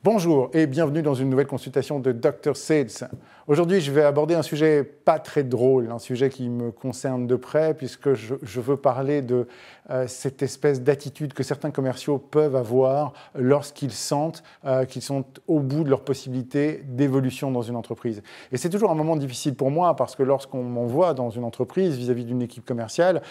Bonjour et bienvenue dans une nouvelle consultation de Dr. Sales. Aujourd'hui, je vais aborder un sujet pas très drôle, un sujet qui me concerne de près puisque je veux parler de cette espèce d'attitude que certains commerciaux peuvent avoir lorsqu'ils sentent qu'ils sont au bout de leurs possibilités d'évolution dans une entreprise. Et c'est toujours un moment difficile pour moi parce que lorsqu'on m'envoie dans une entreprise vis-à-vis d'une équipe commerciale,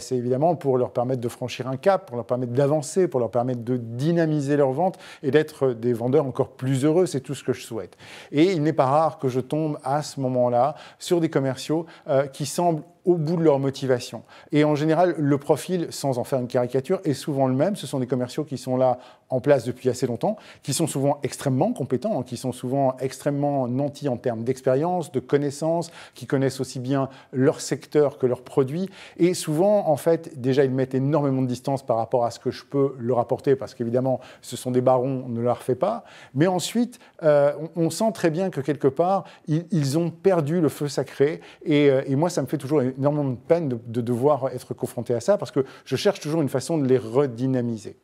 c'est évidemment pour leur permettre de franchir un cap, pour leur permettre d'avancer, pour leur permettre de dynamiser leurs ventes et d'être des vendeurs encore plus heureux, c'est tout ce que je souhaite. Et il n'est pas rare que je tombe à ce moment-là sur des commerciaux qui semblent au bout de leur motivation. Et en général, le profil, sans en faire une caricature, est souvent le même. Ce sont des commerciaux qui sont là en place depuis assez longtemps, qui sont souvent extrêmement compétents, qui sont souvent extrêmement nantis en termes d'expérience, de connaissances, qui connaissent aussi bien leur secteur que leurs produits. Et souvent, en fait, déjà, ils mettent énormément de distance par rapport à ce que je peux leur apporter, parce qu'évidemment, ce sont des barons, on ne leur fait pas. Mais ensuite, on sent très bien que quelque part, ils ont perdu le feu sacré. Et moi, ça me fait toujours énormément de peine de devoir être confronté à ça, parce que je cherche toujours une façon de les redynamiser.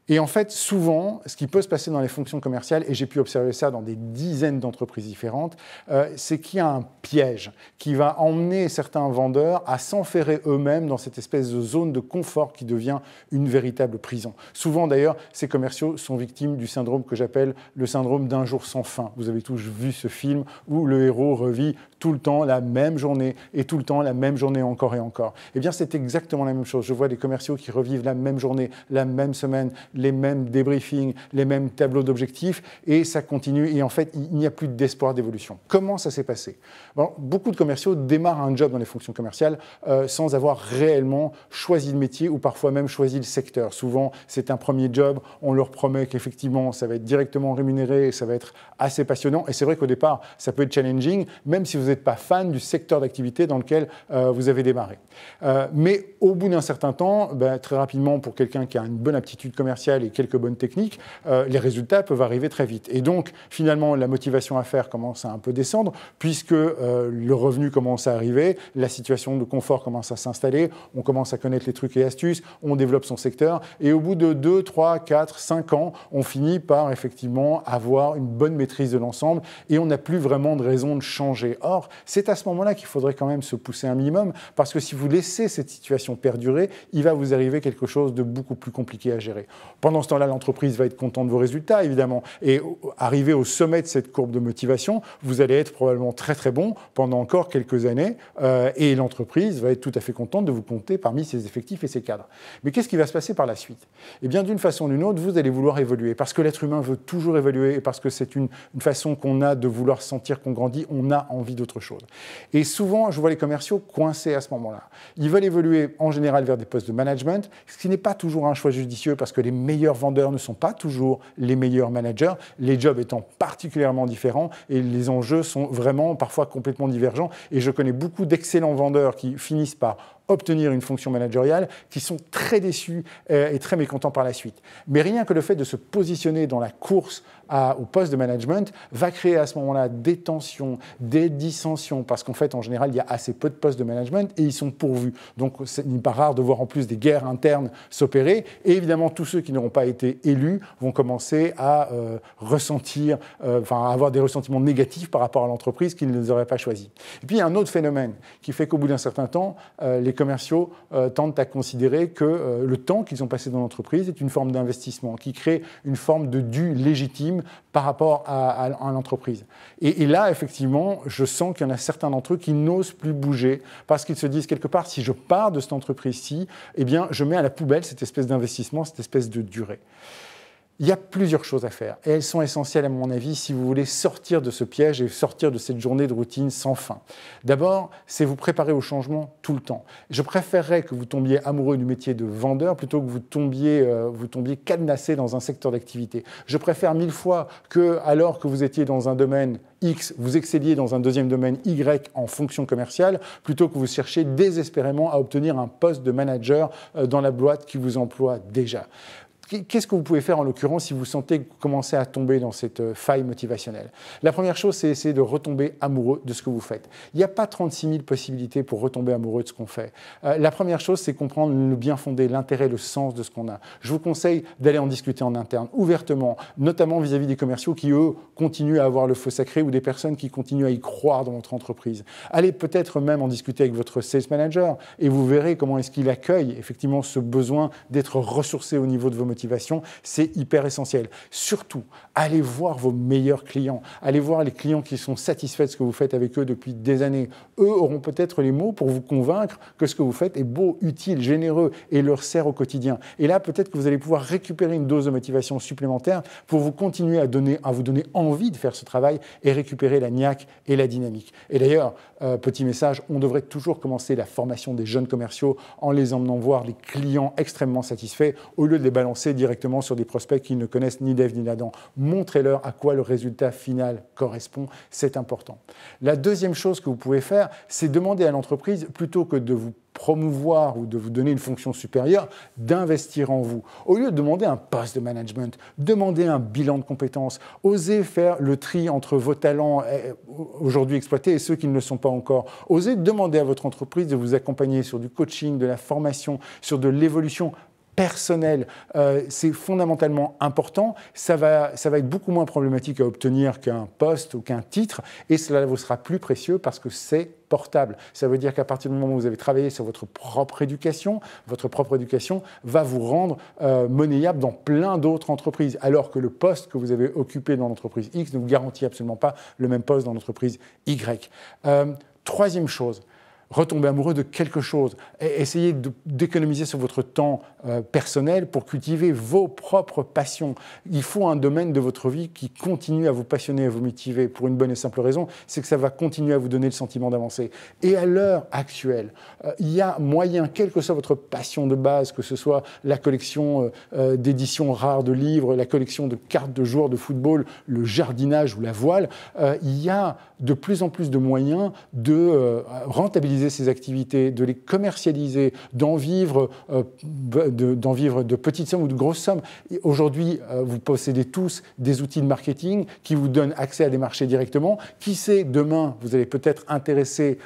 Et en fait, souvent, ce qui peut se passer dans les fonctions commerciales, et j'ai pu observer ça dans des dizaines d'entreprises différentes, c'est qu'il y a un piège qui va emmener certains vendeurs à s'enferrer eux-mêmes dans cette espèce de zone de confort qui devient une véritable prison. Souvent, d'ailleurs, ces commerciaux sont victimes du syndrome que j'appelle le syndrome d'un jour sans fin. Vous avez tous vu ce film où le héros revit tout le temps la même journée et tout le temps la même journée encore et encore. Eh bien, c'est exactement la même chose. Je vois des commerciaux qui revivent la même journée, la même semaine, les mêmes débriefings, les mêmes tableaux d'objectifs, et ça continue. Et en fait, il n'y a plus d'espoir d'évolution. Comment ça s'est passé? Bon, beaucoup de commerciaux démarrent un job dans les fonctions commerciales sans avoir réellement choisi le métier ou parfois même choisi le secteur. Souvent, c'est un premier job. On leur promet qu'effectivement, ça va être directement rémunéré et ça va être assez passionnant. Et c'est vrai qu'au départ, ça peut être challenging, même si vous n'êtes pas fan du secteur d'activité dans lequel vous avez démarré. Mais au bout d'un certain temps, très rapidement, pour quelqu'un qui a une bonne aptitude commerciale et quelques bonnes techniques, les résultats peuvent arriver très vite. Et donc, finalement, la motivation à faire commence à un peu descendre, puisque le revenu commence à arriver, la situation de confort commence à s'installer, on commence à connaître les trucs et astuces, on développe son secteur, et au bout de 2, 3, 4, 5 ans, on finit par effectivement avoir une bonne maîtrise de l'ensemble, et on n'a plus vraiment de raison de changer. Or, c'est à ce moment-là qu'il faudrait quand même se pousser un minimum, parce que si vous laissez cette situation perdurer, il va vous arriver quelque chose de beaucoup plus compliqué à gérer. Pendant ce temps-là, l'entreprise va être contente de vos résultats, évidemment. Et arrivé au sommet de cette courbe de motivation, vous allez être probablement très très bon pendant encore quelques années, et l'entreprise va être tout à fait contente de vous compter parmi ses effectifs et ses cadres. Mais qu'est-ce qui va se passer par la suite? Eh bien, d'une façon ou d'une autre, vous allez vouloir évoluer, parce que l'être humain veut toujours évoluer, et parce que c'est une façon qu'on a de vouloir sentir qu'on grandit, on a envie d'autre chose. Et souvent, je vois les commerciaux coincés à ce moment-là. Ils veulent évoluer en général vers des postes de management, ce qui n'est pas toujours un choix judicieux, parce que les meilleurs vendeurs ne sont pas toujours les meilleurs managers, les jobs étant particulièrement différents et les enjeux sont vraiment parfois complètement divergents. Et je connais beaucoup d'excellents vendeurs qui finissent par obtenir une fonction managériale, qui sont très déçus et très mécontents par la suite. Mais rien que le fait de se positionner dans la course au poste de management va créer à ce moment-là des tensions, des dissensions, parce qu'en fait, en général, il y a assez peu de postes de management et ils sont pourvus. Donc, il n'est pas rare de voir en plus des guerres internes s'opérer. Et évidemment, tous ceux qui n'auront pas été élus vont commencer à ressentir, à avoir des ressentiments négatifs par rapport à l'entreprise qu'ils ne les auraient pas choisis. Et puis, il y a un autre phénomène qui fait qu'au bout d'un certain temps, les commerciaux tendent à considérer que le temps qu'ils ont passé dans l'entreprise est une forme d'investissement qui crée une forme de dû légitime par rapport à l'entreprise. Et là, effectivement, je sens qu'il y en a certains d'entre eux qui n'osent plus bouger parce qu'ils se disent quelque part, si je pars de cette entreprise-ci, eh bien, je mets à la poubelle cette espèce d'investissement, cette espèce de durée. Il y a plusieurs choses à faire et elles sont essentielles à mon avis si vous voulez sortir de ce piège et sortir de cette journée de routine sans fin. D'abord, c'est vous préparer au changement tout le temps. Je préférerais que vous tombiez amoureux du métier de vendeur plutôt que vous tombiez cadenassé dans un secteur d'activité. Je préfère 1000 fois que, alors que vous étiez dans un domaine X, vous excelliez dans un deuxième domaine Y en fonction commerciale, plutôt que vous cherchiez désespérément à obtenir un poste de manager dans la boîte qui vous emploie déjà. Qu'est-ce que vous pouvez faire en l'occurrence si vous sentez que vous commencez à tomber dans cette faille motivationnelle? La première chose, c'est essayer de retomber amoureux de ce que vous faites. Il n'y a pas 36 000 possibilités pour retomber amoureux de ce qu'on fait. La première chose, c'est comprendre le bien fondé, l'intérêt, le sens de ce qu'on a. Je vous conseille d'aller en discuter en interne, ouvertement, notamment vis-à-vis des commerciaux qui, eux, continuent à avoir le feu sacré ou des personnes qui continuent à y croire dans votre entreprise. Allez peut-être même en discuter avec votre sales manager et vous verrez comment est-ce qu'il accueille effectivement ce besoin d'être ressourcé au niveau de vos motivations. C'est hyper essentiel. Surtout, allez voir vos meilleurs clients. Allez voir les clients qui sont satisfaits de ce que vous faites avec eux depuis des années. Eux auront peut-être les mots pour vous convaincre que ce que vous faites est beau, utile, généreux et leur sert au quotidien. Et là, peut-être que vous allez pouvoir récupérer une dose de motivation supplémentaire pour vous continuer à vous donner envie de faire ce travail et récupérer la niaque et la dynamique. Et d'ailleurs, petit message, on devrait toujours commencer la formation des jeunes commerciaux en les emmenant voir les clients extrêmement satisfaits au lieu de les balancer directement sur des prospects qui ne connaissent ni d'Ève ni d'Adam. Montrez-leur à quoi le résultat final correspond, c'est important. La deuxième chose que vous pouvez faire, c'est demander à l'entreprise, plutôt que de vous promouvoir ou de vous donner une fonction supérieure, d'investir en vous. Au lieu de demander un poste de management, demandez un bilan de compétences, osez faire le tri entre vos talents aujourd'hui exploités et ceux qui ne le sont pas encore. Osez demander à votre entreprise de vous accompagner sur du coaching, de la formation, sur de l'évolution personnel, c'est fondamentalement important. Ça va être beaucoup moins problématique à obtenir qu'un poste ou qu'un titre, et cela vous sera plus précieux parce que c'est portable. Ça veut dire qu'à partir du moment où vous avez travaillé sur votre propre éducation va vous rendre monnayable dans plein d'autres entreprises, alors que le poste que vous avez occupé dans l'entreprise X ne vous garantit absolument pas le même poste dans l'entreprise Y. Troisième chose, retomber amoureux de quelque chose. Essayez d'économiser sur votre temps personnel pour cultiver vos propres passions. Il faut un domaine de votre vie qui continue à vous passionner, à vous motiver, pour une bonne et simple raison, c'est que ça va continuer à vous donner le sentiment d'avancer. Et à l'heure actuelle, il y a moyen, quelle que soit votre passion de base, que ce soit la collection d'éditions rares de livres, la collection de cartes de joueurs de football, le jardinage ou la voile, il y a de plus en plus de moyens de rentabiliser ces activités, de les commercialiser, d'en vivre de petites sommes ou de grosses sommes. Aujourd'hui, vous possédez tous des outils de marketing qui vous donnent accès à des marchés directement. Qui sait, demain, vous allez peut-être intéresser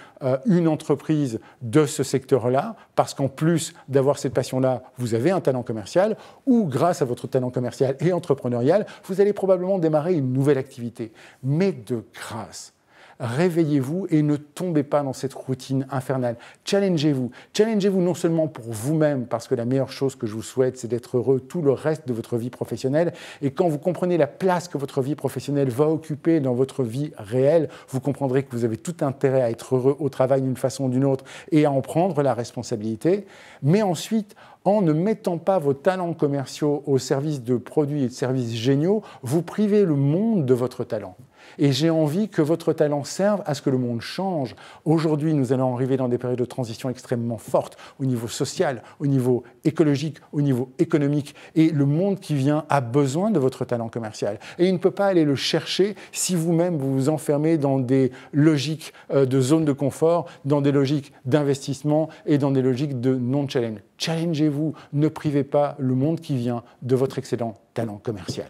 une entreprise de ce secteur-là, parce qu'en plus d'avoir cette passion-là, vous avez un talent commercial, ou grâce à votre talent commercial et entrepreneurial, vous allez probablement démarrer une nouvelle activité. Mais de grâce, réveillez-vous et ne tombez pas dans cette routine infernale. Challengez-vous. Challengez-vous non seulement pour vous-même, parce que la meilleure chose que je vous souhaite, c'est d'être heureux tout le reste de votre vie professionnelle. Et quand vous comprenez la place que votre vie professionnelle va occuper dans votre vie réelle, vous comprendrez que vous avez tout intérêt à être heureux au travail d'une façon ou d'une autre et à en prendre la responsabilité. Mais ensuite, en ne mettant pas vos talents commerciaux au service de produits et de services géniaux, vous privez le monde de votre talent. Et j'ai envie que votre talent serve à ce que le monde change. Aujourd'hui, nous allons arriver dans des périodes de transition extrêmement fortes au niveau social, au niveau écologique, au niveau économique. Et le monde qui vient a besoin de votre talent commercial. Et il ne peut pas aller le chercher si vous-même vous vous enfermez dans des logiques de zone de confort, dans des logiques d'investissement et dans des logiques de non-challenge. Challengez-vous, ne privez pas le monde qui vient de votre excellent talent commercial.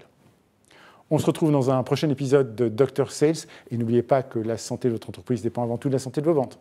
On se retrouve dans un prochain épisode de Dr Sales et n'oubliez pas que la santé de votre entreprise dépend avant tout de la santé de vos ventes.